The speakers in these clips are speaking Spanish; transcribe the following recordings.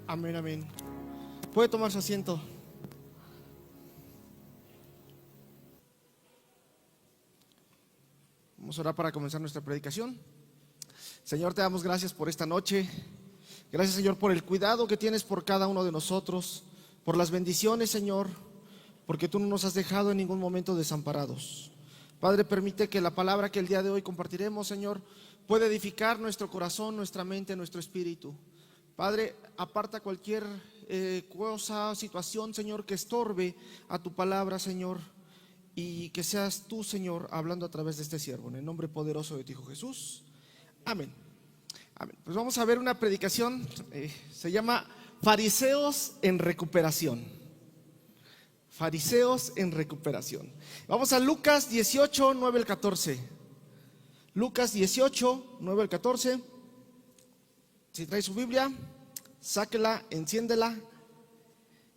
Amén, amén. Puede tomar su asiento. Vamos a orar para comenzar nuestra predicación. Señor, te damos gracias por esta noche. Gracias, Señor, por el cuidado que tienes por cada uno de nosotros, por las bendiciones, Señor, porque tú no nos has dejado en ningún momento desamparados. Padre, permite que la palabra que el día de hoy compartiremos, Señor, pueda edificar nuestro corazón, nuestra mente, nuestro espíritu. Padre, aparta cualquier cosa, situación, Señor, que estorbe a tu palabra, Señor, y que seas tú, Señor, hablando a través de este siervo, en el nombre poderoso de tu Hijo Jesús. Amén. Amén. Pues vamos a ver una predicación, se llama Fariseos en recuperación. Fariseos en recuperación. Vamos a Lucas 18, 9 al 14. Lucas 18, 9 al 14. Si trae su Biblia, sáquela, enciéndela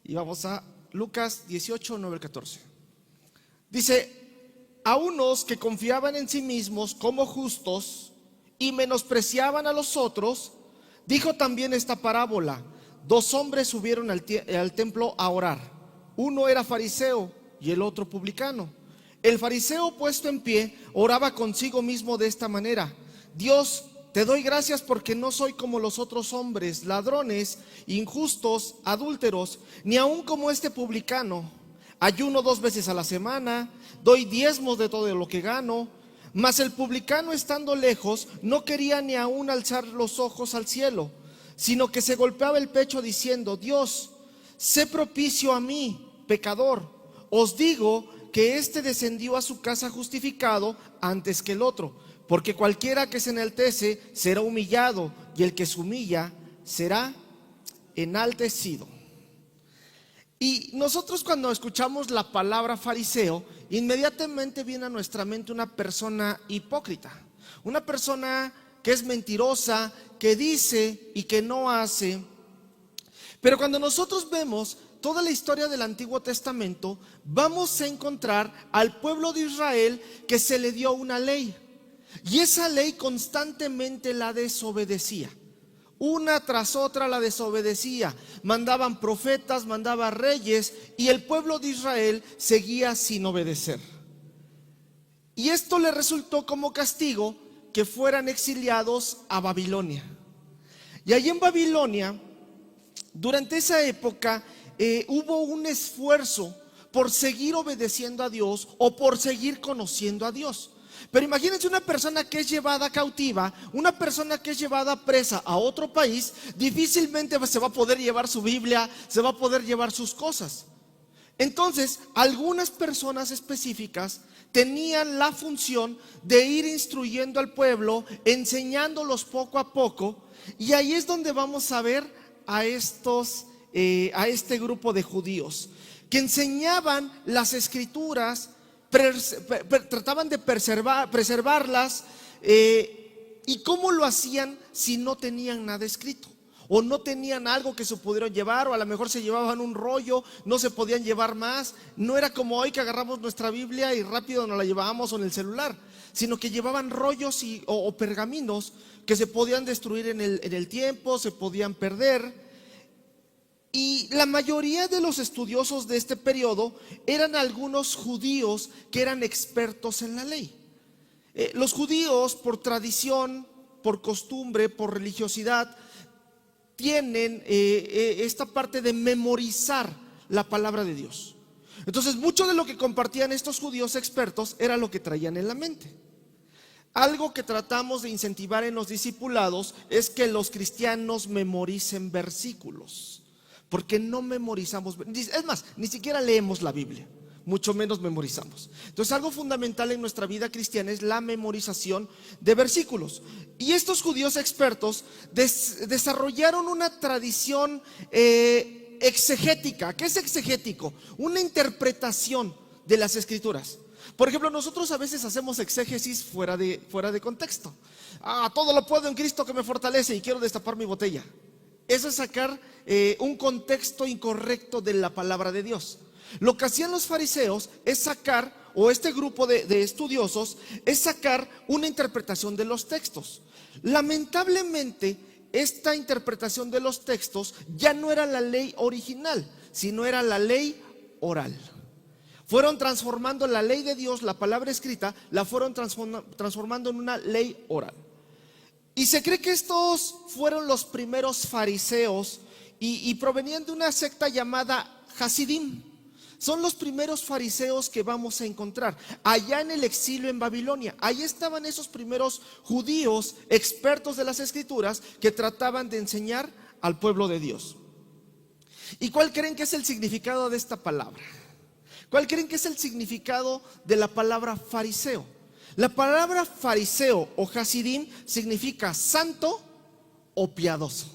y vamos a Lucas 18, 9 al 14. Dice: a unos que confiaban en sí mismos como justos y menospreciaban a los otros, dijo también esta parábola. Dos hombres subieron al templo a orar. Uno era fariseo y el otro publicano. El fariseo, puesto en pie, oraba consigo mismo de esta manera: Dios, te doy gracias porque no soy como los otros hombres, ladrones, injustos, adúlteros, ni aun como este publicano. Ayuno 2 veces a la semana, doy diezmos de todo lo que gano. Mas el publicano, estando lejos, no quería ni aun alzar los ojos al cielo, sino que se golpeaba el pecho diciendo: Dios, sé propicio a mí, pecador. Os digo que éste descendió a su casa justificado antes que el otro, porque cualquiera que se enaltece será humillado, y el que se humilla será enaltecido. Y nosotros, cuando escuchamos la palabra fariseo, inmediatamente viene a nuestra mente una persona hipócrita, una persona que es mentirosa, que dice y que no hace. Pero cuando nosotros vemos toda la historia del Antiguo Testamento, vamos a encontrar al pueblo de Israel que se le dio una ley, y esa ley constantemente la desobedecía. Una tras otra la desobedecía. Mandaban profetas, mandaban reyes, y el pueblo de Israel seguía sin obedecer. Y esto le resultó como castigo que fueran exiliados a Babilonia. Y allí en Babilonia, durante esa época, hubo un esfuerzo por seguir obedeciendo a Dios o por seguir conociendo a Dios. Pero imagínense una persona que es llevada cautiva, una persona que es llevada presa a otro país, difícilmente se va a poder llevar su Biblia, se va a poder llevar sus cosas. Entonces, algunas personas específicas tenían la función de ir instruyendo al pueblo, enseñándolos poco a poco, y ahí es donde vamos a ver a este grupo de judíos que enseñaban las escrituras, trataban de preservarlas, y cómo lo hacían si no tenían nada escrito o no tenían algo que se pudieran llevar, o a lo mejor se llevaban un rollo, no se podían llevar más. No era como hoy que agarramos nuestra Biblia y rápido nos la llevábamos, o en el celular, sino que llevaban rollos o pergaminos que se podían destruir en el tiempo, se podían perder. Y la mayoría de los estudiosos de este periodo eran algunos judíos que eran expertos en la ley. Los judíos, por tradición, por costumbre, por religiosidad, tienen esta parte de memorizar la palabra de Dios. Entonces, mucho de lo que compartían estos judíos expertos era lo que traían en la mente. Algo que tratamos de incentivar en los discipulados es que los cristianos memoricen versículos, porque no memorizamos. Es más, ni siquiera leemos la Biblia, mucho menos memorizamos. Entonces, algo fundamental en nuestra vida cristiana es la memorización de versículos. Y estos judíos expertos desarrollaron una tradición exegética. ¿Qué es exegético? Una interpretación de las escrituras. Por ejemplo, nosotros a veces hacemos exégesis fuera de contexto. Todo lo puedo en Cristo que me fortalece, y quiero destapar mi botella. Eso es sacar un contexto incorrecto de la palabra de Dios. Lo que hacían los fariseos es sacar, o este grupo de estudiosos, es sacar una interpretación de los textos. Lamentablemente, esta interpretación de los textos ya no era la ley original, sino era la ley oral. Fueron transformando la ley de Dios, la palabra escrita, la fueron transformando en una ley oral. Y se cree que estos fueron los primeros fariseos y provenían de una secta llamada Hasidim. Son los primeros fariseos que vamos a encontrar allá en el exilio en Babilonia. Ahí estaban esos primeros judíos expertos de las escrituras que trataban de enseñar al pueblo de Dios. ¿Y cuál creen que es el significado de esta palabra? ¿Cuál creen que es el significado de la palabra fariseo? La palabra fariseo o hasidim significa santo o piadoso.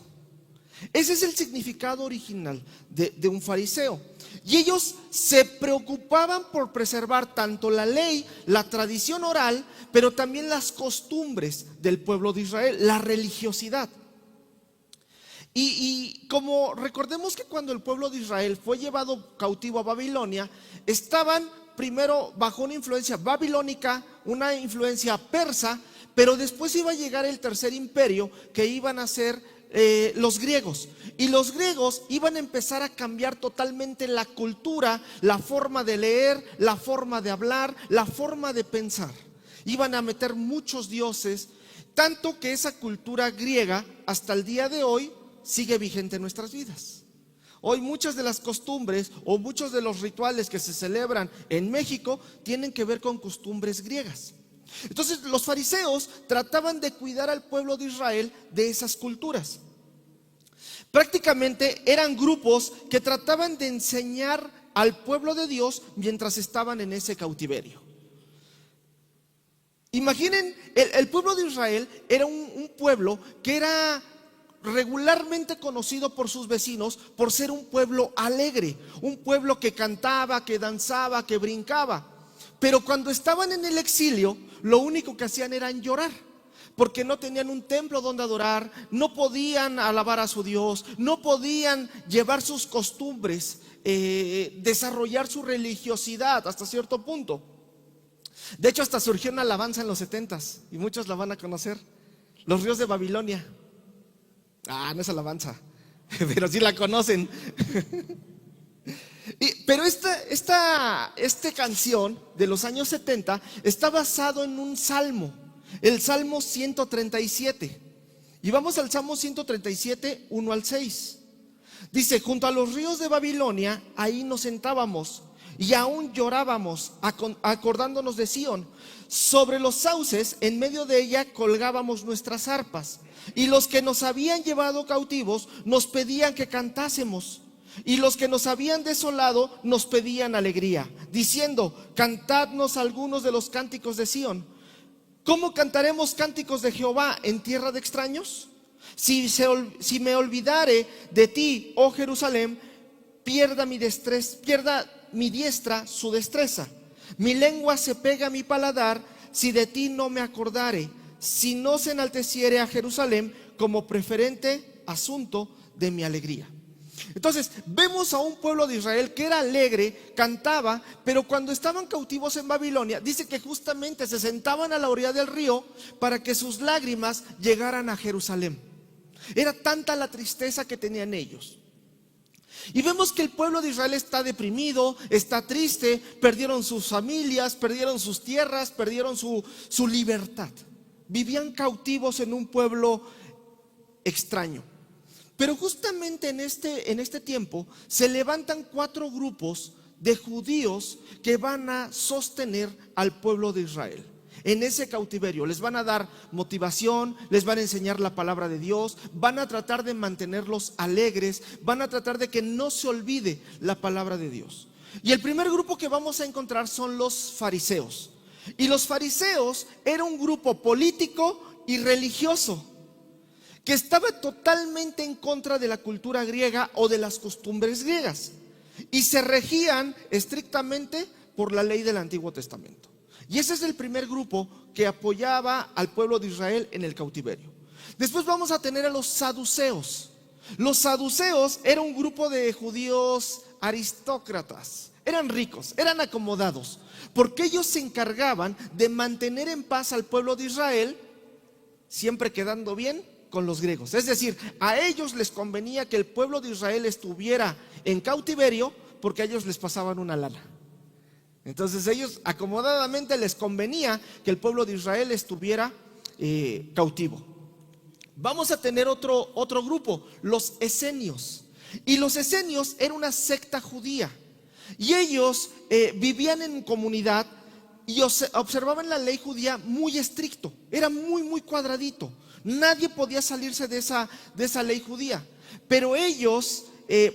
Ese es el significado original de un fariseo. Y ellos se preocupaban por preservar tanto la ley, la tradición oral, pero también las costumbres del pueblo de Israel, la religiosidad. Y como recordemos que cuando el pueblo de Israel fue llevado cautivo a Babilonia, estaban primero bajo una influencia babilónica, una influencia persa, pero después iba a llegar el tercer imperio, que iban a ser los griegos. Y los griegos iban a empezar a cambiar totalmente la cultura, la forma de leer, la forma de hablar, la forma de pensar. Iban a meter muchos dioses, tanto que esa cultura griega hasta el día de hoy sigue vigente en nuestras vidas. Hoy muchas de las costumbres o muchos de los rituales que se celebran en México tienen que ver con costumbres griegas. Entonces los fariseos trataban de cuidar al pueblo de Israel de esas culturas. Prácticamente eran grupos que trataban de enseñar al pueblo de Dios mientras estaban en ese cautiverio. Imaginen, el pueblo de Israel era un pueblo que era regularmente conocido por sus vecinos por ser un pueblo alegre, un pueblo que cantaba, que danzaba, que brincaba. Pero cuando estaban en el exilio, lo único que hacían era llorar, porque no tenían un templo donde adorar, no podían alabar a su Dios, no podían llevar sus costumbres, desarrollar su religiosidad hasta cierto punto. De hecho, hasta surgió una alabanza en los 70s y muchos la van a conocer: Los ríos de Babilonia. No es alabanza, pero sí la conocen. Pero esta canción de los años 70 está basado en un salmo, el Salmo 137. Y vamos al Salmo 137, 1 al 6. Dice: junto a los ríos de Babilonia, ahí nos sentábamos y aún llorábamos, acordándonos de Sión. Sobre los sauces, en medio de ella, colgábamos nuestras arpas. Y los que nos habían llevado cautivos nos pedían que cantásemos. Y los que nos habían desolado nos pedían alegría, diciendo: cantadnos algunos de los cánticos de Sión. ¿Cómo cantaremos cánticos de Jehová en tierra de extraños? Si me olvidare de ti, oh Jerusalén, pierda mi diestra su destreza. Mi lengua se pega a mi paladar si de ti no me acordare. Si no se enalteciere a Jerusalén como preferente asunto de mi alegría. Entonces vemos a un pueblo de Israel que era alegre, cantaba, pero cuando estaban cautivos en Babilonia, dice que justamente se sentaban a la orilla del río para que sus lágrimas llegaran a Jerusalén. Era tanta la tristeza que tenían ellos. Y vemos que el pueblo de Israel está deprimido, está triste, perdieron sus familias, perdieron sus tierras, perdieron su libertad. Vivían cautivos en un pueblo extraño. Pero justamente en este tiempo se levantan 4 grupos de judíos que van a sostener al pueblo de Israel en ese cautiverio. Les van a dar motivación, les van a enseñar la palabra de Dios, van a tratar de mantenerlos alegres, van a tratar de que no se olvide la palabra de Dios. Y el primer grupo que vamos a encontrar son los fariseos. Y los fariseos era un grupo político y religioso que estaba totalmente en contra de la cultura griega o de las costumbres griegas, y se regían estrictamente por la ley del Antiguo Testamento. Y ese es el primer grupo que apoyaba al pueblo de Israel en el cautiverio. Después vamos a tener a los saduceos. Los saduceos era un grupo de judíos aristócratas. Eran ricos, eran acomodados, porque ellos se encargaban de mantener en paz al pueblo de Israel, siempre quedando bien con los griegos. Es decir, a ellos les convenía que el pueblo de Israel estuviera en cautiverio porque a ellos les pasaban una lana. Entonces ellos acomodadamente les convenía que el pueblo de Israel estuviera cautivo. Vamos a tener otro grupo, los esenios. Y los esenios era una secta judía. Y ellos vivían en comunidad y observaban la ley judía muy estricto. Era muy cuadradito. Nadie podía salirse de esa ley judía. Pero ellos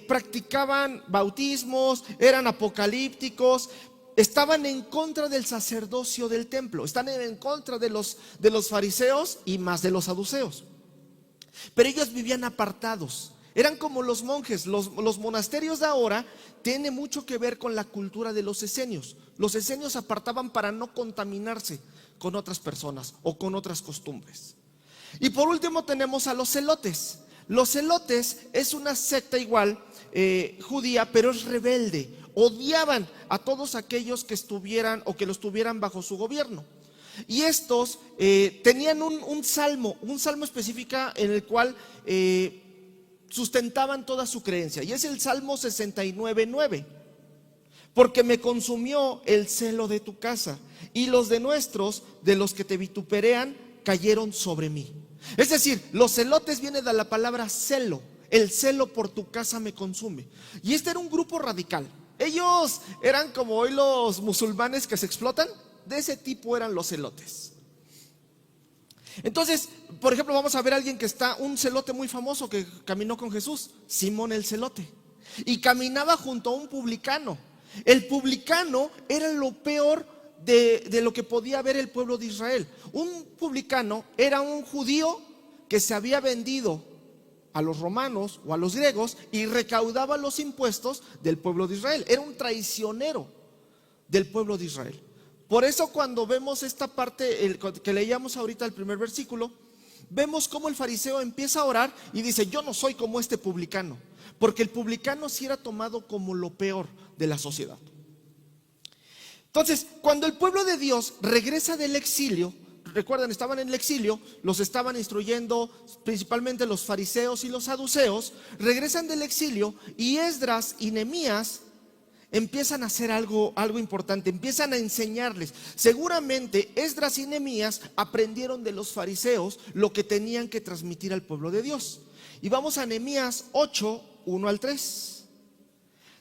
practicaban bautismos, eran apocalípticos, estaban en contra del sacerdocio del templo, están en contra de los fariseos y más de los saduceos. Pero ellos vivían apartados, eran como los monjes. Los monasterios de ahora tienen mucho que ver con la cultura de los esenios. Los esenios apartaban para no contaminarse con otras personas o con otras costumbres. Y por último tenemos a los celotes. Los celotes es una secta igual judía, pero es rebelde. Odiaban a todos aquellos que estuvieran o que los tuvieran bajo su gobierno. Y estos tenían un salmo específico en el cual sustentaban toda su creencia. Y es el Salmo 69:9. Porque me consumió el celo de tu casa, y los de los que te vituperean, cayeron sobre mí. Es decir, los celotes viene de la palabra celo. El celo por tu casa me consume. Y este era un grupo radical. Ellos eran como hoy los musulmanes que se explotan. De ese tipo eran los celotes. Entonces, por ejemplo, vamos a ver a alguien un celote muy famoso que caminó con Jesús, Simón el celote. Y caminaba junto a un publicano. El publicano era lo peor de lo que podía ver el pueblo de Israel. Un publicano era un judío que se había vendido a los romanos o a los griegos y recaudaba los impuestos del pueblo de Israel. Era un traicionero del pueblo de Israel. Por eso cuando vemos esta parte que leíamos ahorita, el primer versículo, vemos cómo el fariseo empieza a orar y dice: yo no soy como este publicano. Porque el publicano sí era tomado como lo peor de la sociedad. Entonces, cuando el pueblo de Dios regresa del exilio, recuerdan, estaban en el exilio, los estaban instruyendo principalmente los fariseos y los saduceos. Regresan del exilio y Esdras y Nehemías empiezan a hacer algo importante, empiezan a enseñarles. Seguramente Esdras y Nehemías aprendieron de los fariseos lo que tenían que transmitir al pueblo de Dios. Y vamos a Nehemías 8:1-3.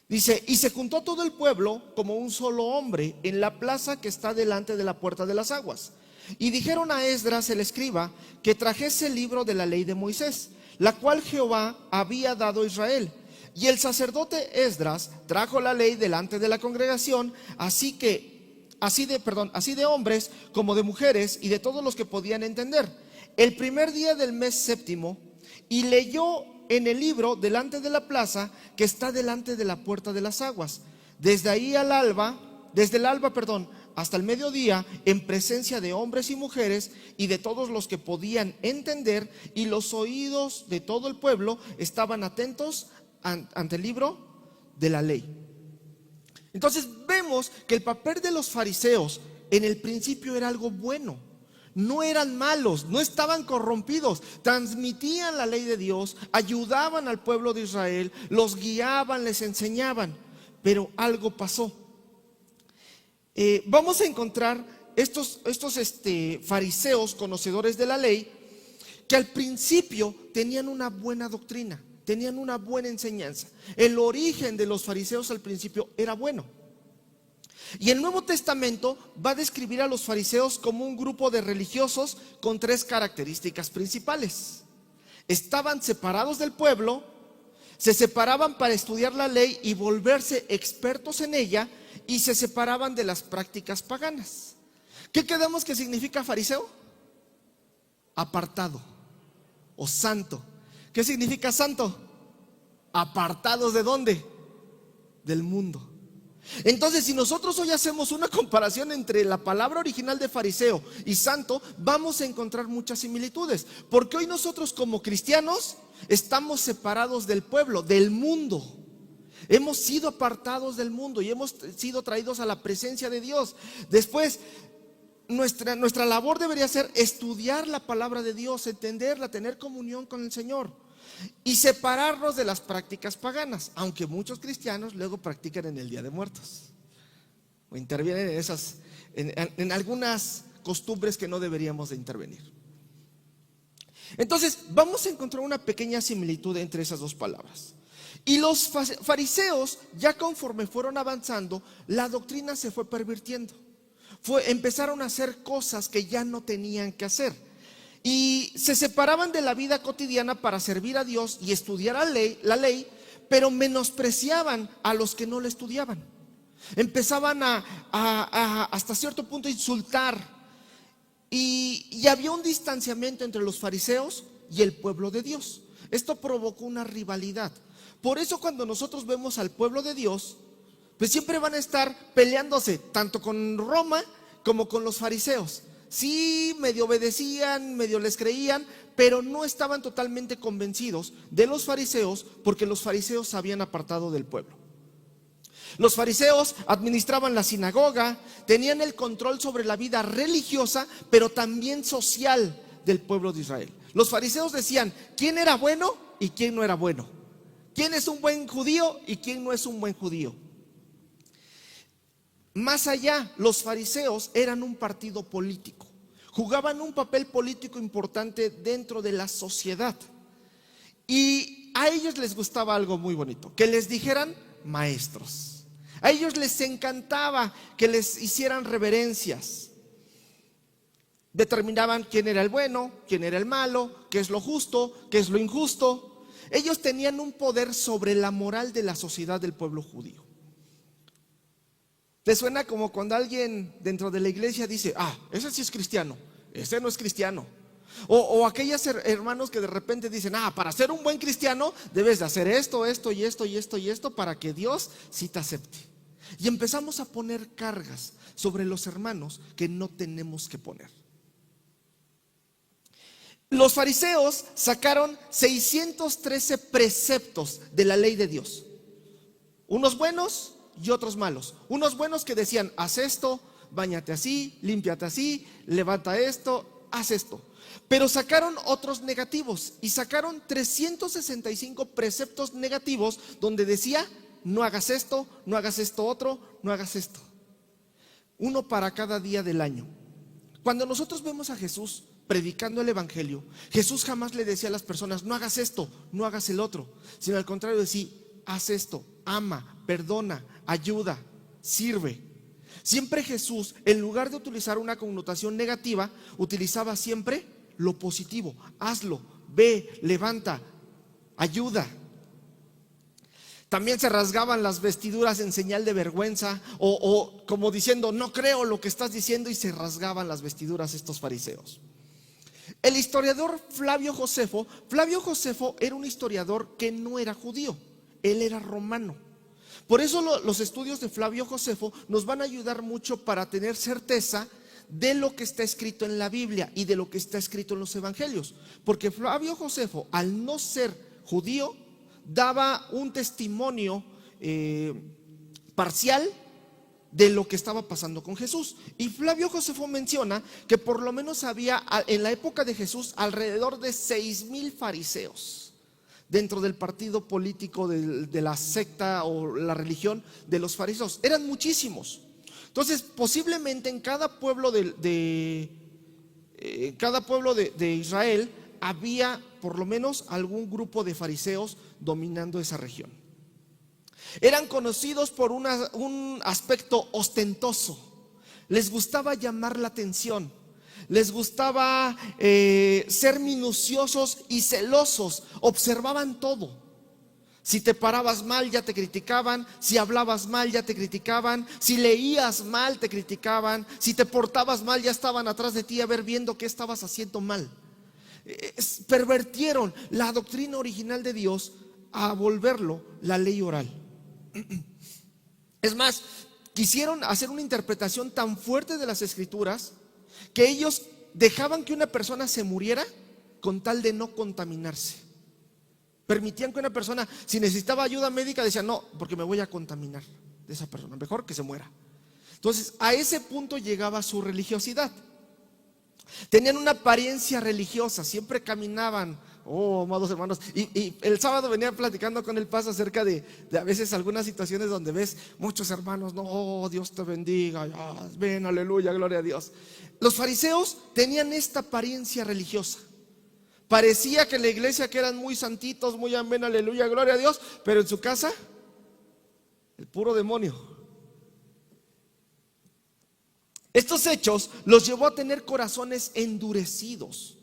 Dice: y se juntó todo el pueblo como un solo hombre en la plaza que está delante de la puerta de las aguas. Y dijeron a Esdras el escriba que trajese el libro de la ley de Moisés, la cual Jehová había dado a Israel. Y el sacerdote Esdras trajo la ley delante de la congregación, así de hombres como de mujeres y de todos los que podían entender, el primer día del mes séptimo, y leyó en el libro delante de la plaza que está delante de la puerta de las aguas, desde el alba, hasta el mediodía, en presencia de hombres y mujeres y de todos los que podían entender, y los oídos de todo el pueblo estaban atentos ante el libro de la ley. Entonces vemos que el papel de los fariseos en el principio era algo bueno. No eran malos, no estaban corrompidos, transmitían la ley de Dios, ayudaban al pueblo de Israel, los guiaban, les enseñaban. Pero algo pasó. Vamos a encontrar estos fariseos conocedores de la ley, que al principio tenían una buena doctrina, tenían una buena enseñanza. El origen de los fariseos al principio era bueno. Y el Nuevo Testamento va a describir a los fariseos como un grupo de religiosos con 3 características principales. Estaban separados del pueblo, se separaban para estudiar la ley y volverse expertos en ella, y se separaban de las prácticas paganas. ¿Qué quedamos que significa fariseo? Apartado o santo. ¿Qué significa santo? Apartados ¿de dónde? Del mundo. Entonces, si nosotros hoy hacemos una comparación entre la palabra original de fariseo y santo, vamos a encontrar muchas similitudes. Porque hoy nosotros como cristianos estamos separados del pueblo, del mundo. Hemos sido apartados del mundo y hemos sido traídos a la presencia de Dios. Después nuestra labor debería ser estudiar la palabra de Dios, entenderla, tener comunión con el Señor y separarnos de las prácticas paganas, aunque muchos cristianos luego practican en el Día de Muertos o intervienen en algunas costumbres que no deberíamos de intervenir. Entonces vamos a encontrar una pequeña similitud entre esas dos palabras. Y los fariseos, ya conforme fueron avanzando, la doctrina se fue pervirtiendo. Empezaron a hacer cosas que ya no tenían que hacer. Y se separaban de la vida cotidiana para servir a Dios y estudiar la ley, pero menospreciaban a los que no la estudiaban. Empezaban hasta cierto punto a insultar. Y había un distanciamiento entre los fariseos y el pueblo de Dios. Esto provocó una rivalidad. Por eso cuando nosotros vemos al pueblo de Dios, pues siempre van a estar peleándose, tanto con Roma como con los fariseos. Sí, medio obedecían, medio les creían, pero no estaban totalmente convencidos de los fariseos, porque los fariseos se habían apartado del pueblo. Los fariseos administraban la sinagoga, tenían el control sobre la vida religiosa, pero también social del pueblo de Israel. Los fariseos decían quién era bueno y quién no era bueno, quién es un buen judío y quién no es un buen judío. Más allá, los fariseos eran un partido político, jugaban un papel político importante dentro de la sociedad. Y a ellos les gustaba algo muy bonito, que les dijeran maestros. A ellos les encantaba que les hicieran reverencias. Determinaban quién era el bueno, quién era el malo, qué es lo justo, qué es lo injusto. Ellos tenían un poder sobre la moral de la sociedad del pueblo judío. ¿Te suena como cuando alguien dentro de la iglesia dice, ese sí es cristiano, ese no es cristiano? O aquellos hermanos que de repente dicen, para ser un buen cristiano debes de hacer esto, esto y esto y esto y esto para que Dios sí te acepte. Y empezamos a poner cargas sobre los hermanos que no tenemos que poner. Los fariseos sacaron 613 preceptos de la ley de Dios. Unos buenos y otros malos. Unos buenos que decían, haz esto, báñate así, límpiate así, levanta esto, haz esto. Pero sacaron otros negativos y sacaron 365 preceptos negativos donde decía, no hagas esto, no hagas esto otro, no hagas esto. Uno para cada día del año. Cuando nosotros vemos a Jesús predicando el evangelio, Jesús jamás le decía a las personas, no hagas esto, no hagas el otro, sino al contrario decía, haz esto, ama, perdona, ayuda, sirve. Siempre Jesús, en lugar de utilizar una connotación negativa, utilizaba siempre lo positivo. Hazlo, ve, levanta, ayuda. También se rasgaban las vestiduras en señal de vergüenza o como diciendo, no creo lo que estás diciendo, y se rasgaban las vestiduras estos fariseos. El historiador Flavio Josefo era un historiador que no era judío, él era romano. Por eso los estudios de Flavio Josefo nos van a ayudar mucho para tener certeza de lo que está escrito en la Biblia y de lo que está escrito en los evangelios. Porque Flavio Josefo, al no ser judío, daba un testimonio parcial de lo que estaba pasando con Jesús. Y Flavio Josefo menciona que por lo menos había en la época de Jesús alrededor de 6,000 fariseos dentro del partido político de la secta o la religión de los fariseos. Eran muchísimos. Entonces posiblemente en cada pueblo de Israel había por lo menos algún grupo de fariseos dominando esa región. Eran conocidos por un aspecto ostentoso. Les gustaba llamar la atención. Les gustaba ser minuciosos y celosos. Observaban todo. Si te parabas mal ya te criticaban. Si hablabas mal ya te criticaban. Si leías mal te criticaban. Si te portabas mal ya estaban atrás de ti a ver viendo qué estabas haciendo mal. Pervertieron la doctrina original de Dios a volverlo la ley oral. Es más, quisieron hacer una interpretación tan fuerte de las escrituras que ellos dejaban que una persona se muriera con tal de no contaminarse. Permitían que una persona, si necesitaba ayuda médica, decían no, porque me voy a contaminar de esa persona, mejor que se muera. Entonces, a ese punto llegaba su religiosidad. Tenían una apariencia religiosa, siempre caminaban. Oh, amados hermanos, y el sábado venía platicando con el Paz acerca de a veces algunas situaciones donde ves muchos hermanos, no, oh, Dios te bendiga, ven, aleluya, gloria a Dios. Los fariseos tenían esta apariencia religiosa. Parecía que en la iglesia que eran muy santitos, muy amén, aleluya, gloria a Dios, pero en su casa, el puro demonio. Estos hechos los llevó a tener corazones endurecidos.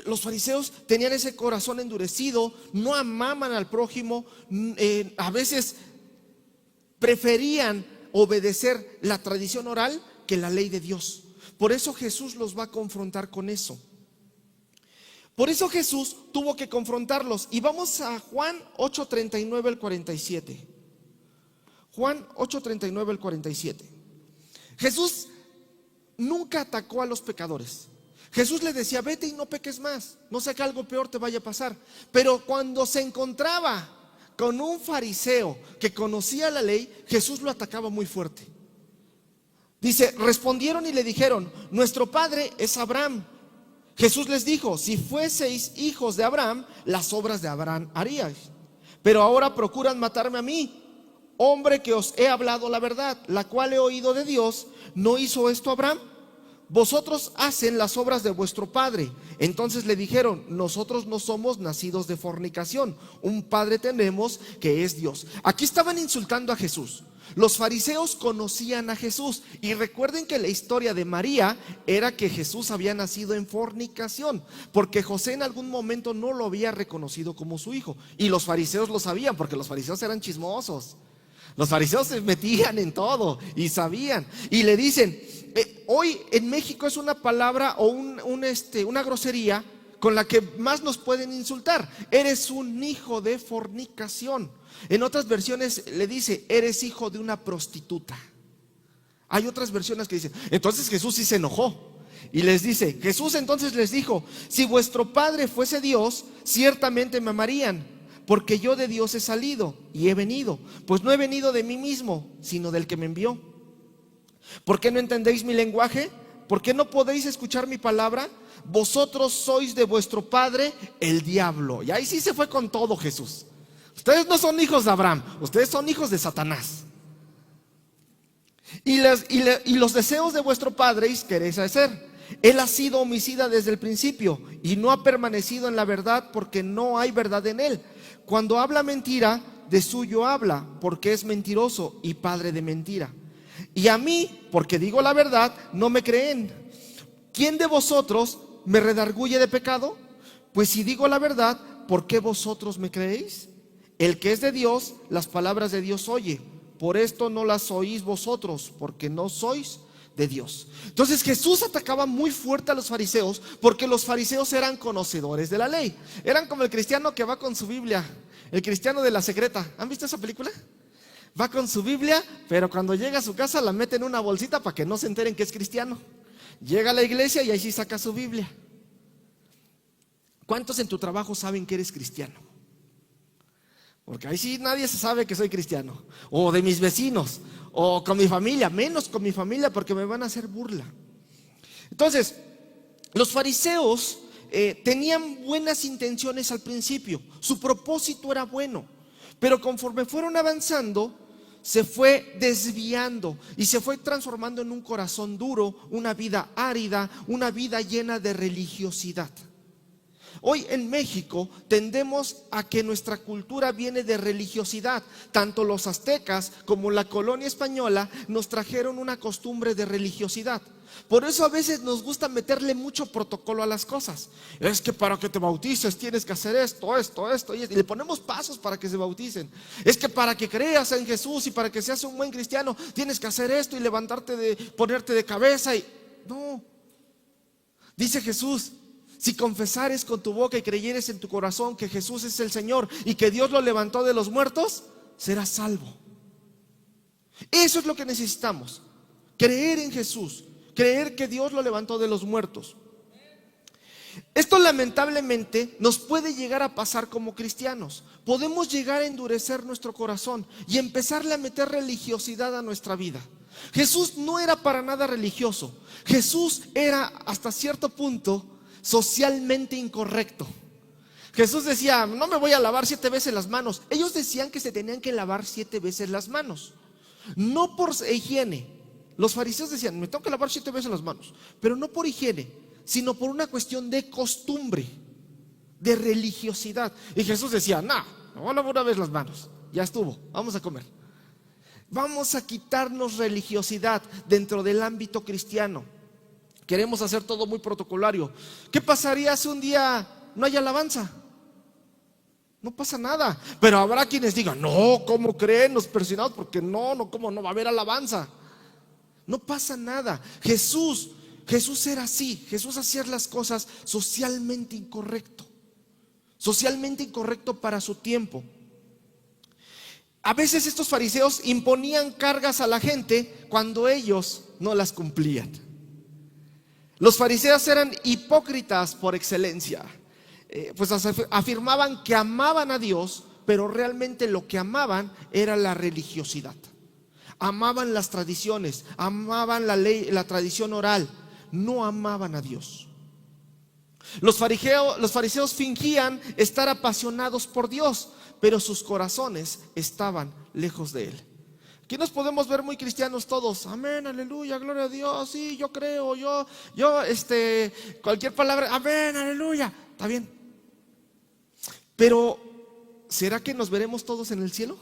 Los fariseos tenían ese corazón endurecido, no amaban al prójimo, a veces preferían obedecer la tradición oral que la ley de Dios. Por eso Jesús los va a confrontar con eso. Por eso Jesús tuvo que confrontarlos. Y vamos a Juan 8:39 al 47. Juan 8:39 al 47. Jesús nunca atacó a los pecadores. Jesús le decía, vete y no peques más, no sea que algo peor te vaya a pasar. Pero cuando se encontraba con un fariseo que conocía la ley, Jesús lo atacaba muy fuerte. Dice, respondieron y le dijeron, nuestro padre es Abraham. Jesús les dijo, si fueseis hijos de Abraham, las obras de Abraham haríais. Pero ahora procuran matarme a mí, hombre que os he hablado la verdad, la cual he oído de Dios. ¿No hizo esto Abraham? Vosotros hacen las obras de vuestro padre. Entonces le dijeron, nosotros no somos nacidos de fornicación, un padre tenemos que es Dios. Aquí estaban insultando a Jesús. Los fariseos conocían a Jesús y recuerden que la historia de María era que Jesús había nacido en fornicación, porque José en algún momento no lo había reconocido como su hijo, y los fariseos lo sabían porque los fariseos eran chismosos. Los fariseos se metían en todo y sabían. Y le dicen, hoy en México es una palabra o una grosería con la que más nos pueden insultar. Eres un hijo de fornicación. En otras versiones le dice, eres hijo de una prostituta. Hay otras versiones que dicen, entonces Jesús sí se enojó. Y les dice, Jesús entonces les dijo, si vuestro padre fuese Dios, ciertamente me amarían, porque yo de Dios he salido y he venido, pues no he venido de mí mismo, sino del que me envió. ¿Por qué no entendéis mi lenguaje? ¿Por qué no podéis escuchar mi palabra? Vosotros sois de vuestro padre el diablo. Y ahí sí se fue con todo Jesús. Ustedes no son hijos de Abraham, ustedes son hijos de Satanás. Y los deseos de vuestro padre queréis hacer. Él ha sido homicida desde el principio y no ha permanecido en la verdad, porque no hay verdad en él. Cuando habla mentira, de suyo habla, porque es mentiroso y padre de mentira. Y a mí, porque digo la verdad, no me creen. ¿Quién de vosotros me redarguye de pecado? Pues si digo la verdad, ¿por qué vosotros me creéis? El que es de Dios, las palabras de Dios oye. Por esto no las oís vosotros, porque no sois de Dios. Entonces Jesús atacaba muy fuerte a los fariseos, porque los fariseos eran conocedores de la ley. Eran como el cristiano que va con su Biblia, el cristiano de la secreta. ¿Han visto esa película? Va con su Biblia, pero cuando llega a su casa la mete en una bolsita para que no se enteren que es cristiano. Llega a la iglesia y ahí sí saca su Biblia. ¿Cuántos en tu trabajo saben que eres cristiano? Porque ahí sí nadie se sabe que soy cristiano. O de mis vecinos, o con mi familia, menos con mi familia, porque me van a hacer burla. Entonces, los fariseos tenían buenas intenciones al principio. Su propósito era bueno, pero conforme fueron avanzando, se fue desviando y se fue transformando en un corazón duro, una vida árida, una vida llena de religiosidad. Hoy en México tendemos a que nuestra cultura viene de religiosidad. Tanto los aztecas como la colonia española nos trajeron una costumbre de religiosidad. Por eso a veces nos gusta meterle mucho protocolo a las cosas. Es que para que te bautices tienes que hacer esto y le ponemos pasos para que se bauticen. Es que para que creas en Jesús y para que seas un buen cristiano tienes que hacer esto y ponerte de cabeza no. Dice Jesús, si confesares con tu boca y creyeres en tu corazón que Jesús es el Señor y que Dios lo levantó de los muertos, serás salvo. Eso es lo que necesitamos, creer en Jesús, creer que Dios lo levantó de los muertos. Esto lamentablemente nos puede llegar a pasar como cristianos. Podemos llegar a endurecer nuestro corazón y empezarle a meter religiosidad a nuestra vida. Jesús no era para nada religioso. Jesús era hasta cierto punto socialmente incorrecto. Jesús decía, no me voy a lavar 7 veces las manos. Ellos decían que se tenían que lavar 7 veces las manos, no por higiene. Los fariseos decían, me tengo que lavar 7 veces las manos, pero no por higiene, sino por una cuestión de costumbre, de religiosidad. Y Jesús decía, no, me voy a lavar una vez las manos, ya estuvo, vamos a comer. Vamos a quitarnos religiosidad dentro del ámbito cristiano. Queremos hacer todo muy protocolario. ¿Qué pasaría si un día no hay alabanza? No pasa nada. Pero habrá quienes digan, no, ¿cómo creen los persignados? Porque ¿cómo no va a haber alabanza? No pasa nada. Jesús era así. Jesús hacía las cosas socialmente incorrecto para su tiempo. A veces estos fariseos imponían cargas a la gente cuando ellos no las cumplían. Los fariseos eran hipócritas por excelencia. Pues afirmaban que amaban a Dios, pero realmente lo que amaban era la religiosidad. Amaban las tradiciones, amaban la ley, la tradición oral, no amaban a Dios. Los fariseos fingían estar apasionados por Dios, pero sus corazones estaban lejos de Él. Aquí nos podemos ver muy cristianos todos, amén, aleluya, gloria a Dios, sí, yo creo, yo cualquier palabra, amén, aleluya, está bien. Pero, ¿será que nos veremos todos en el cielo?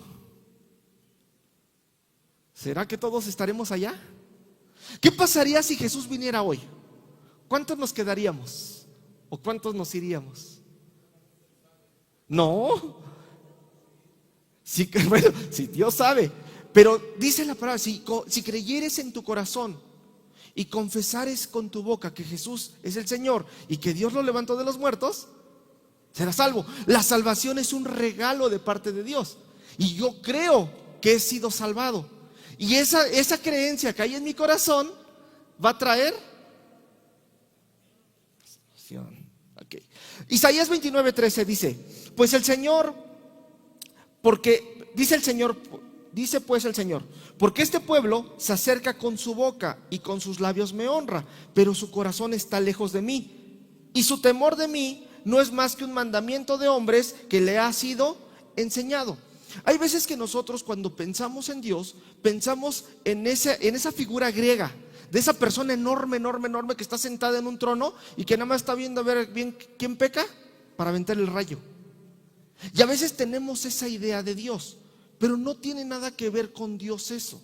¿Será que todos estaremos allá? ¿Qué pasaría si Jesús viniera hoy? ¿Cuántos nos quedaríamos? ¿O cuántos nos iríamos? No. Sí, bueno, sí, Dios sabe. Pero dice la palabra, si creyeres en tu corazón y confesares con tu boca que Jesús es el Señor y que Dios lo levantó de los muertos, serás salvo. La salvación es un regalo de parte de Dios. Y yo creo que he sido salvado. Y esa creencia que hay en mi corazón va a traer salvación. Okay. Isaías 29:13 dice, pues el Señor, dice pues el Señor, porque este pueblo se acerca con su boca y con sus labios me honra, pero su corazón está lejos de mí, y su temor de mí no es más que un mandamiento de hombres que le ha sido enseñado. Hay veces que nosotros cuando pensamos en Dios, pensamos en esa figura griega, de esa persona enorme que está sentada en un trono y que nada más está viendo a ver bien quién peca para aventar el rayo. Y a veces tenemos esa idea de Dios, pero no tiene nada que ver con Dios eso.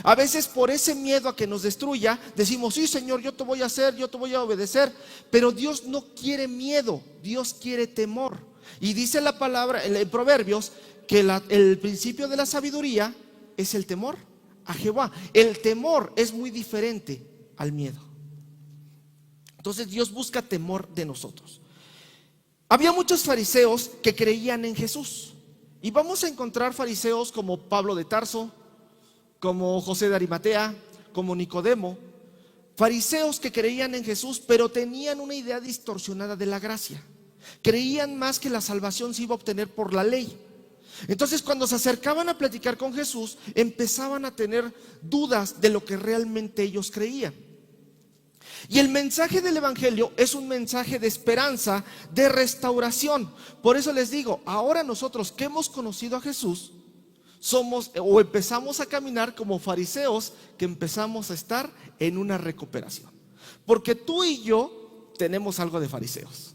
A veces por ese miedo a que nos destruya, decimos, sí Señor, yo te voy a hacer, yo te voy a obedecer. Pero Dios no quiere miedo, Dios quiere temor. Y dice la palabra en Proverbios que el principio de la sabiduría es el temor a Jehová. El temor es muy diferente al miedo. Entonces Dios busca temor de nosotros. Había muchos fariseos que creían en Jesús. Y vamos a encontrar fariseos como Pablo de Tarso, como José de Arimatea, como Nicodemo. Fariseos que creían en Jesús, pero tenían una idea distorsionada de la gracia. Creían más que la salvación se iba a obtener por la ley. Entonces cuando se acercaban a platicar con Jesús, empezaban a tener dudas de lo que realmente ellos creían. Y el mensaje del evangelio es un mensaje de esperanza, de restauración. Por eso les digo, ahora nosotros que hemos conocido a Jesús, somos o empezamos a caminar como fariseos que empezamos a estar en una recuperación. Porque tú y yo tenemos algo de fariseos.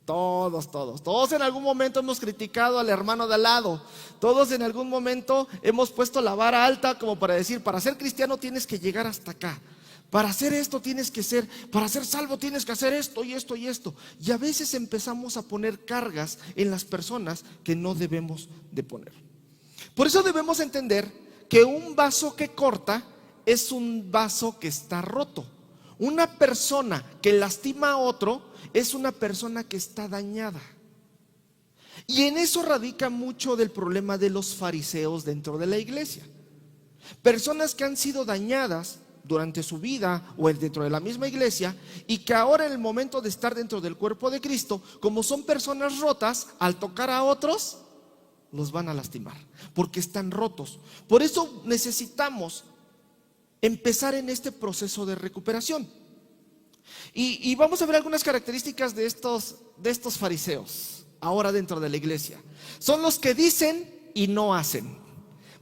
Todos en algún momento hemos criticado al hermano de al lado. Todos en algún momento hemos puesto la vara alta como para decir, para ser cristiano tienes que llegar hasta acá. Para hacer esto tienes que ser, para ser salvo tienes que hacer esto y esto y esto. Y a veces empezamos a poner cargas en las personas que no debemos de poner. Por eso debemos entender que un vaso que corta es un vaso que está roto. Una persona que lastima a otro es una persona que está dañada. Y en eso radica mucho del problema de los fariseos dentro de la iglesia. Personas que han sido dañadas durante su vida o dentro de la misma iglesia y que ahora en el momento de estar dentro del cuerpo de Cristo, como son personas rotas, al tocar a otros los van a lastimar porque están rotos. Por eso necesitamos empezar en este proceso de recuperación. Y vamos a ver algunas características de estos fariseos ahora dentro de la iglesia. Son los que dicen y no hacen.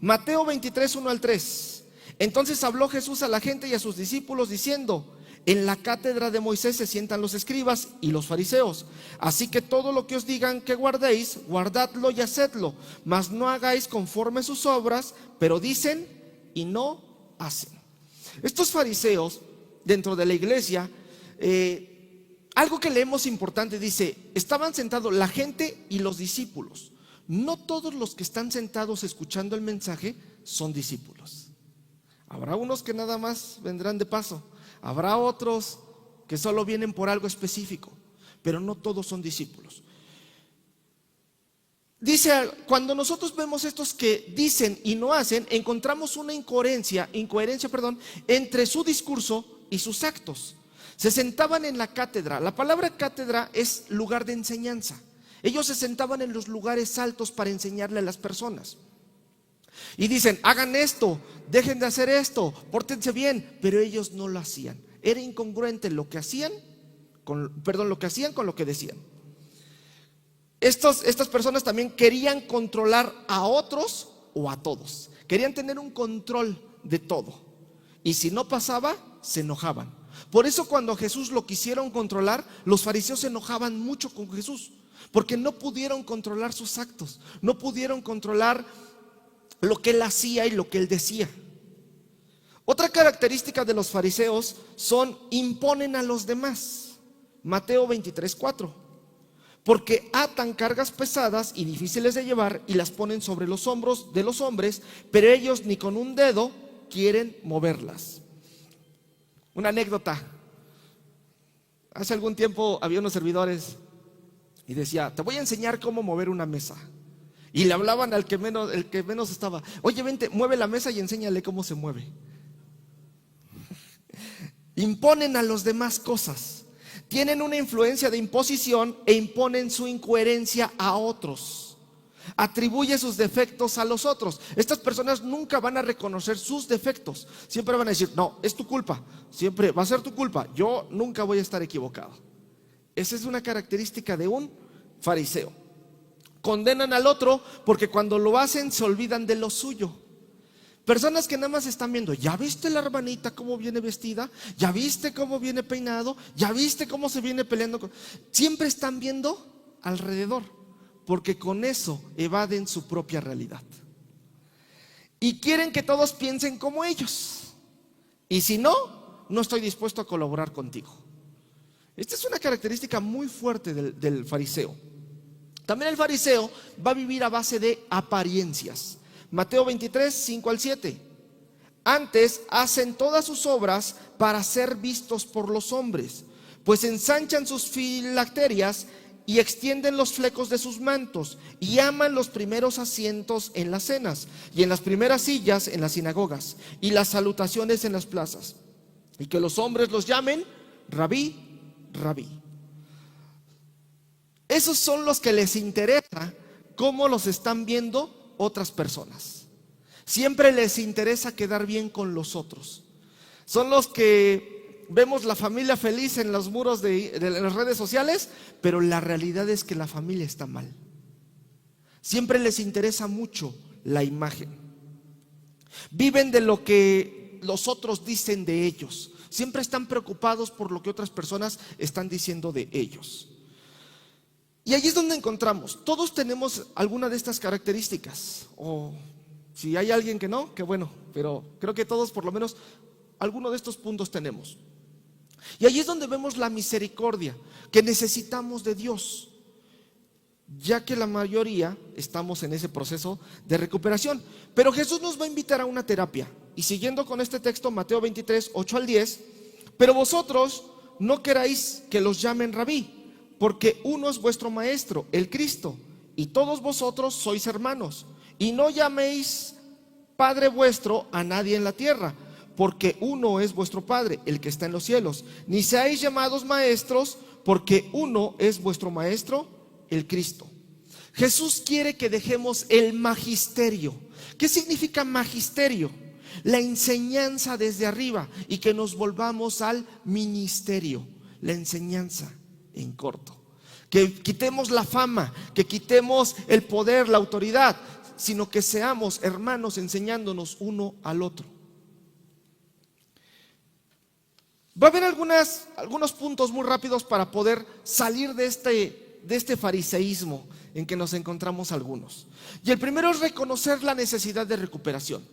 Mateo 23, 1 al 3. Entonces habló Jesús a la gente y a sus discípulos diciendo: en la cátedra de Moisés se sientan los escribas y los fariseos. Así que todo lo que os digan que guardéis, guardadlo y hacedlo, mas no hagáis conforme sus obras, pero dicen y no hacen. Estos fariseos dentro de la iglesia, algo que leemos importante, dice: estaban sentados la gente y los discípulos. No todos los que están sentados escuchando el mensaje son discípulos. Habrá unos que nada más vendrán de paso, habrá otros que solo vienen por algo específico, pero no todos son discípulos. Dice, cuando nosotros vemos estos que dicen y no hacen, encontramos una incoherencia, entre su discurso y sus actos. Se sentaban en la cátedra. La palabra cátedra es lugar de enseñanza. Ellos se sentaban en los lugares altos para enseñarle a las personas. Y dicen: hagan esto, dejen de hacer esto, pórtense bien. Pero ellos no lo hacían. Era incongruente lo que hacían con lo que decían. Estas personas también querían controlar a otros o a todos. Querían tener un control de todo. Y si no pasaba, se enojaban. Por eso cuando a Jesús lo quisieron controlar, los fariseos se enojaban mucho con Jesús, porque no pudieron controlar sus actos, no pudieron controlar lo que él hacía y lo que él decía. Otra característica de los fariseos son: imponen a los demás. Mateo 23, 4. Porque atan cargas pesadas y difíciles de llevar y las ponen sobre los hombros de los hombres, pero ellos ni con un dedo quieren moverlas. Una anécdota: hace algún tiempo había unos servidores y decía: te voy a enseñar cómo mover una mesa. Y le hablaban al que menos estaba: oye, vente, mueve la mesa y enséñale cómo se mueve. Imponen a los demás cosas. Tienen una influencia de imposición e imponen su incoherencia a otros. Atribuye sus defectos a los otros. Estas personas nunca van a reconocer sus defectos. Siempre van a decir: no, es tu culpa. Siempre va a ser tu culpa. Yo nunca voy a estar equivocado. Esa es una característica de un fariseo. Condenan al otro porque cuando lo hacen se olvidan de lo suyo. Personas que nada más están viendo: ¿ya viste la hermanita cómo viene vestida? ¿Ya viste cómo viene peinado? ¿Ya viste cómo se viene peleando? Siempre están viendo alrededor, porque con eso evaden su propia realidad. Y quieren que todos piensen como ellos. Y si no, no estoy dispuesto a colaborar contigo. Esta es una característica muy fuerte del fariseo. También el fariseo va a vivir a base de apariencias. Mateo 23, 5 al 7. Antes hacen todas sus obras para ser vistos por los hombres, pues ensanchan sus filacterias y extienden los flecos de sus mantos, y aman los primeros asientos en las cenas, y en las primeras sillas en las sinagogas, y las salutaciones en las plazas, y que los hombres los llamen Rabí, Rabí. Esos son los que les interesa cómo los están viendo otras personas. Siempre les interesa quedar bien con los otros. Son los que vemos la familia feliz en los muros de las redes sociales, pero la realidad es que la familia está mal. Siempre les interesa mucho la imagen. Viven de lo que los otros dicen de ellos. Siempre están preocupados por lo que otras personas están diciendo de ellos. Y allí es donde encontramos, todos tenemos alguna de estas características, o si hay alguien que no, qué bueno, pero creo que todos por lo menos alguno de estos puntos tenemos. Y allí es donde vemos la misericordia que necesitamos de Dios, ya que la mayoría estamos en ese proceso de recuperación. Pero Jesús nos va a invitar a una terapia. Y siguiendo con este texto, Mateo 23, 8 al 10, pero vosotros no queráis que los llamen rabí, porque uno es vuestro maestro, el Cristo, y todos vosotros sois hermanos. Y no llaméis Padre vuestro a nadie en la tierra, porque uno es vuestro Padre, el que está en los cielos. Ni seáis llamados maestros, porque uno es vuestro maestro, el Cristo. Jesús quiere que dejemos el magisterio. ¿Qué significa magisterio? la enseñanza desde arriba y que nos volvamos al ministerio, la enseñanza en corto. Que quitemos la fama, que quitemos el poder, la autoridad, sino que seamos hermanos enseñándonos uno al otro. Va a haber algunos puntos muy rápidos para poder salir de este fariseísmo en que nos encontramos algunos. Y el primero es reconocer la necesidad de recuperación.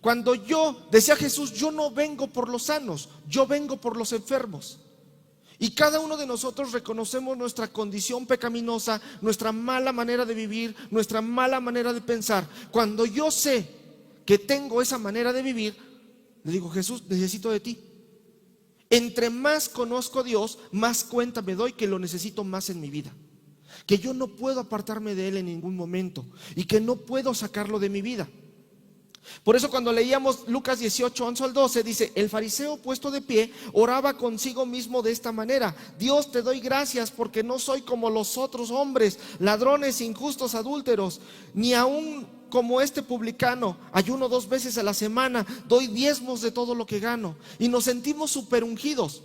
Cuando decía Jesús, yo no vengo por los sanos, yo vengo por los enfermos. Y cada uno de nosotros reconocemos nuestra condición pecaminosa, nuestra mala manera de vivir, nuestra mala manera de pensar. Cuando yo sé que tengo esa manera de vivir, le digo, Jesús, necesito de ti. Entre más conozco a Dios, más cuenta me doy que lo necesito más en mi vida, que yo no puedo apartarme de Él en ningún momento y que no puedo sacarlo de mi vida. Por eso cuando leíamos Lucas 18, 11 al 12, dice: el fariseo puesto de pie oraba consigo mismo de esta manera: Dios, te doy gracias porque no soy como los otros hombres, ladrones, injustos, adúlteros, ni aún como este publicano. Ayuno 2 veces a la semana, doy diezmos de todo lo que gano. Y nos sentimos súper ungidos.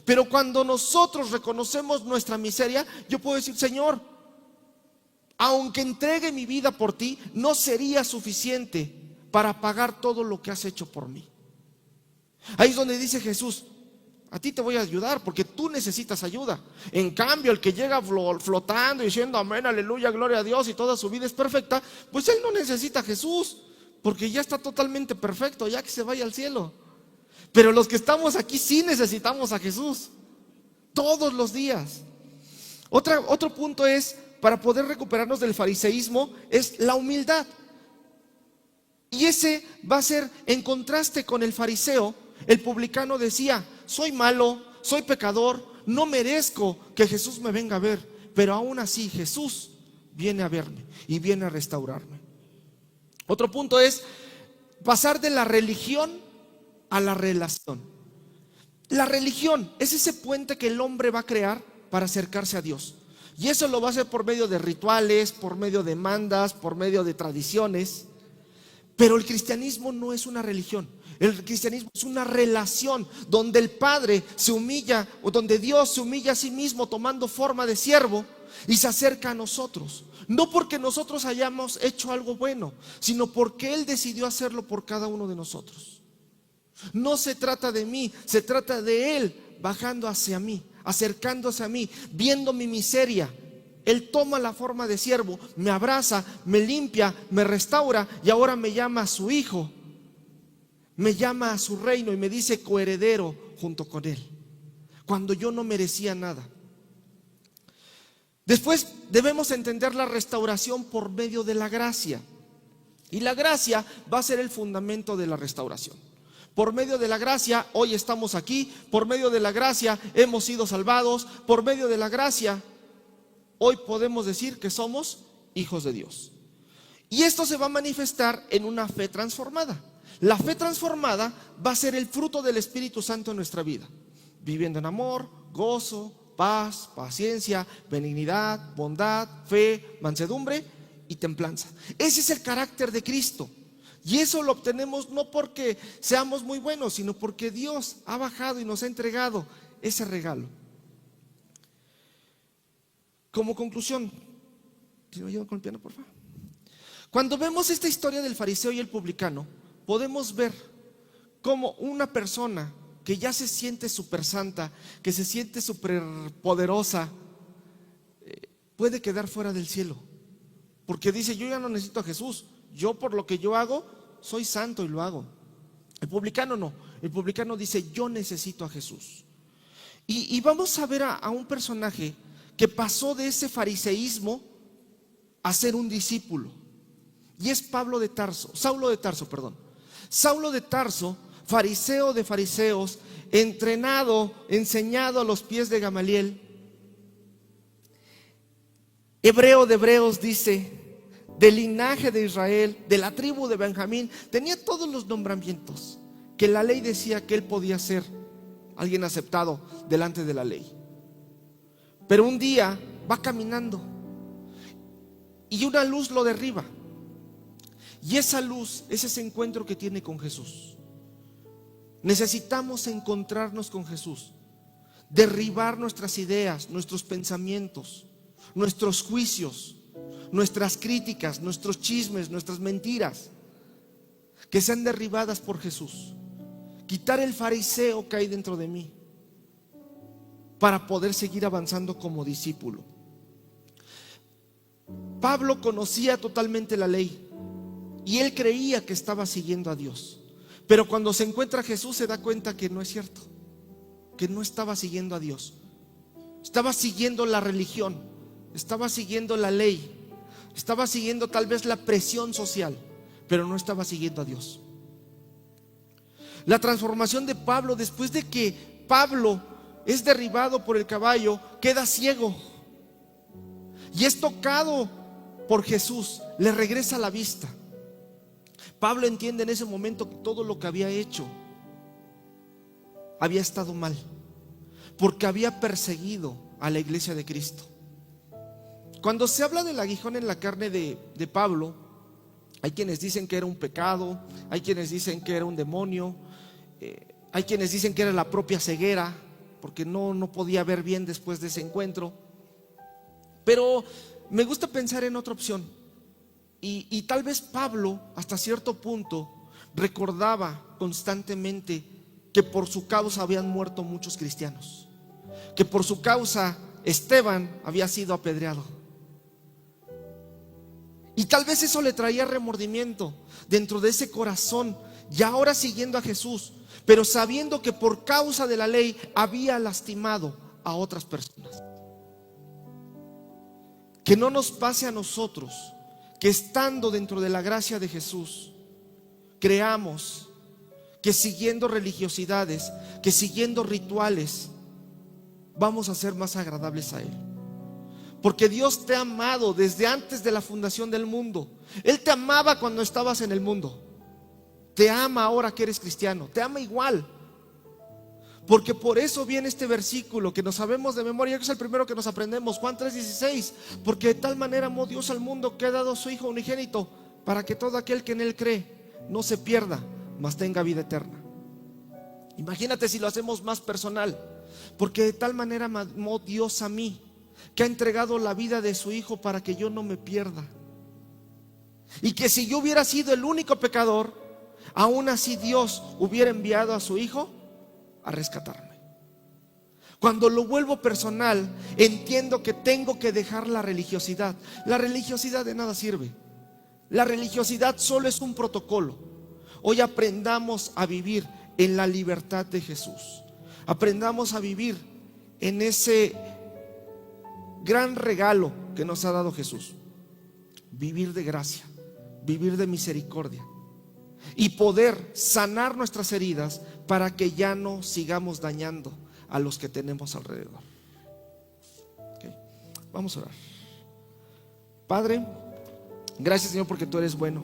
Pero cuando nosotros reconocemos nuestra miseria, yo puedo decir: Señor, aunque entregue mi vida por ti, no sería suficiente para pagar todo lo que has hecho por mí. Ahí es donde dice Jesús: a ti te voy a ayudar porque tú necesitas ayuda. En cambio, el que llega flotando y diciendo amén, aleluya, gloria a Dios, y toda su vida es perfecta, pues él no necesita a Jesús porque ya está totalmente perfecto, ya que se vaya al cielo. Pero los que estamos aquí sí necesitamos a Jesús todos los días. Otro punto es, para poder recuperarnos del fariseísmo, es la humildad. Y ese va a ser en contraste con el fariseo. El publicano decía: soy malo, soy pecador, no merezco que Jesús me venga a ver. Pero aún así Jesús viene a verme y viene a restaurarme. Otro punto es pasar de la religión a la relación. La religión es ese puente que el hombre va a crear para acercarse a Dios. Y eso lo va a hacer por medio de rituales, por medio de mandas, por medio de tradiciones. Pero el cristianismo no es una religión. El cristianismo es una relación donde el Padre se humilla, o donde Dios se humilla a sí mismo tomando forma de siervo y se acerca a nosotros. No porque nosotros hayamos hecho algo bueno, sino porque Él decidió hacerlo por cada uno de nosotros. No se trata de mí, se trata de Él bajando hacia mí, acercándose a mí, viendo mi miseria. Él toma la forma de siervo, me abraza, me limpia, me restaura y ahora me llama a su hijo, me llama a su reino y me dice coheredero junto con Él, cuando yo no merecía nada. Después debemos entender la restauración por medio de la gracia. Y la gracia va a ser el fundamento de la restauración. Por medio de la gracia hoy estamos aquí, por medio de la gracia hemos sido salvados, por medio de la gracia hoy podemos decir que somos hijos de Dios. Y esto se va a manifestar en una fe transformada. La fe transformada va a ser el fruto del Espíritu Santo en nuestra vida, viviendo en amor, gozo, paz, paciencia, benignidad, bondad, fe, mansedumbre y templanza. Ese es el carácter de Cristo. Y eso lo obtenemos no porque seamos muy buenos, sino porque Dios ha bajado y nos ha entregado ese regalo. Como conclusión, si me ayudan con el piano, por favor. Cuando vemos esta historia del fariseo y el publicano, podemos ver cómo una persona que ya se siente súper santa, que se siente súper poderosa, puede quedar fuera del cielo. Porque dice: yo ya no necesito a Jesús, yo por lo que yo hago, soy santo y lo hago. El publicano no, el publicano dice: yo necesito a Jesús. Y vamos a ver a un personaje que pasó de ese fariseísmo a ser un discípulo. Y es Saulo de Tarso, fariseo de fariseos, entrenado, enseñado a los pies de Gamaliel, hebreo de hebreos, dice, del linaje de Israel, de la tribu de Benjamín. Tenía todos los nombramientos que la ley decía que él podía ser alguien aceptado delante de la ley. Pero un día va caminando y una luz lo derriba. Y esa luz es ese encuentro que tiene con Jesús. Necesitamos encontrarnos con Jesús, derribar nuestras ideas, nuestros pensamientos, nuestros juicios, nuestras críticas, nuestros chismes, nuestras mentiras, que sean derribadas por Jesús. Quitar el fariseo que hay dentro de mí para poder seguir avanzando como discípulo. Pablo conocía totalmente la ley y él creía que estaba siguiendo a Dios, pero cuando se encuentra a Jesús se da cuenta que no es cierto, que no estaba siguiendo a Dios. Estaba siguiendo la religión, estaba siguiendo la ley, estaba siguiendo tal vez la presión social, pero no estaba siguiendo a Dios. La transformación de Pablo, después de que Pablo es derribado por el caballo, queda ciego y es tocado por Jesús, le regresa la vista. Pablo entiende en ese momento que todo lo que había hecho había estado mal, porque había perseguido a la iglesia de Cristo. Cuando se habla del aguijón en la carne de Pablo, hay quienes dicen que era un pecado, hay quienes dicen que era un demonio, hay quienes dicen que era la propia ceguera, porque no podía ver bien después de ese encuentro. Pero me gusta pensar en otra opción, y tal vez Pablo hasta cierto punto recordaba constantemente que por su causa habían muerto muchos cristianos, que por su causa Esteban había sido apedreado, y tal vez eso le traía remordimiento dentro de ese corazón, y ahora siguiendo a Jesús, pero sabiendo que por causa de la ley había lastimado a otras personas. Que no nos pase a nosotros que estando dentro de la gracia de Jesús, creamos que siguiendo religiosidades, que siguiendo rituales, vamos a ser más agradables a Él. Porque Dios te ha amado desde antes de la fundación del mundo. Él te amaba cuando estabas en el mundo. Te ama ahora que eres cristiano, te ama igual. Porque por eso viene este versículo que nos sabemos de memoria, que es el primero que nos aprendemos, Juan 3:16. Porque de tal manera amó Dios al mundo que ha dado a su Hijo unigénito, para que todo aquel que en Él cree no se pierda, mas tenga vida eterna. Imagínate si lo hacemos más personal. Porque de tal manera amó Dios a mí, que ha entregado la vida de su Hijo para que yo no me pierda. Y que si yo hubiera sido el único pecador, aún así Dios hubiera enviado a su Hijo a rescatarme. Cuando lo vuelvo personal, entiendo que tengo que dejar la religiosidad. La religiosidad de nada sirve. La religiosidad solo es un protocolo. Hoy aprendamos a vivir en la libertad de Jesús. Aprendamos a vivir en ese gran regalo que nos ha dado Jesús. Vivir de gracia, vivir de misericordia y poder sanar nuestras heridas para que ya no sigamos dañando a los que tenemos alrededor. Okay. Vamos a orar. Padre, gracias Señor porque tú eres bueno.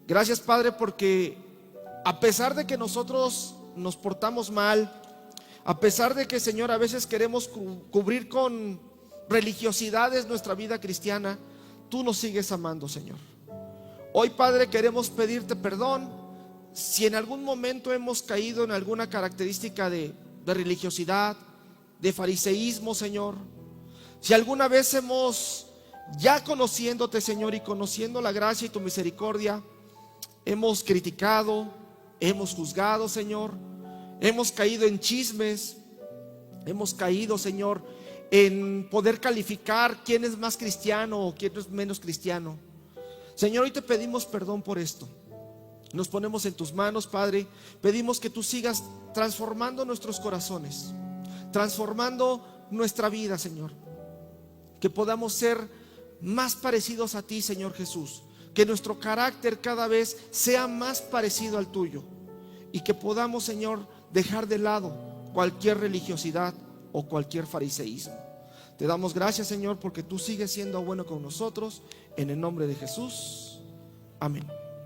Gracias Padre porque a pesar de que nosotros nos portamos mal, a pesar de que Señor a veces queremos cubrir con religiosidades nuestra vida cristiana, tú nos sigues amando Señor. Hoy Padre queremos pedirte perdón si en algún momento hemos caído en alguna característica de religiosidad, de fariseísmo Señor. Si alguna vez hemos, ya conociéndote Señor y conociendo la gracia y tu misericordia, hemos criticado, hemos juzgado Señor, hemos caído en chismes, hemos caído Señor en poder calificar quién es más cristiano o quién es menos cristiano. Señor, hoy te pedimos perdón por esto. Nos ponemos en tus manos, Padre. Pedimos que tú sigas transformando nuestros corazones, transformando nuestra vida, Señor. Que podamos ser más parecidos a ti, Señor Jesús. Que nuestro carácter cada vez sea más parecido al tuyo. Y que podamos, Señor, dejar de lado cualquier religiosidad o cualquier fariseísmo. Te damos gracias, Señor, porque tú sigues siendo bueno con nosotros. En el nombre de Jesús, amén.